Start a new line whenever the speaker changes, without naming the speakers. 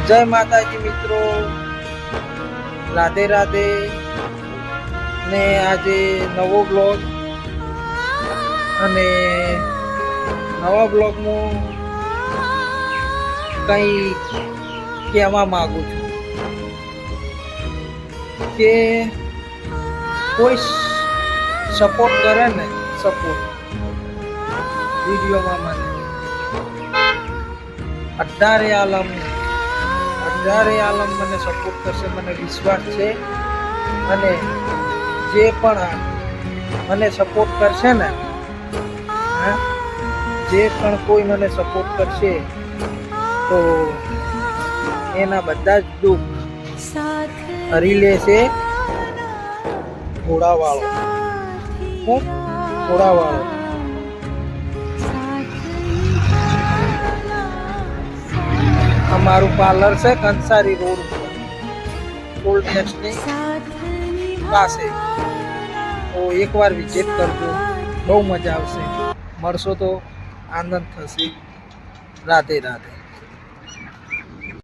જય માતાજી મિત્રો, રાધે રાધે. ને આજે નવો બ્લોગ અને નવા બ્લોગમાં કંઈ કહેવા માંગુ છું કે કોઈ સપોર્ટ કરે ને, સપોર્ટ વિડીયોમાં મને 18 આલમ મને સપોર્ટ કરશે, મને વિશ્વાસ છે. અને જે પણ મને સપોર્ટ કરશે ને, જે પણ કોઈ મને સપોર્ટ કરશે તો એના બધા જ દુઃખ હરી લેશે ઘોડાવાળો. ઘોડાવાળો અમારું પાર્લર છે કંસારી રોડ ઉપર, ટોલ ટેક્સની પાસે. તો એકવાર વિઝિટ કરજો, બહુ મજા આવશે. મળશો તો આનંદ થશે. રાધે રાધે.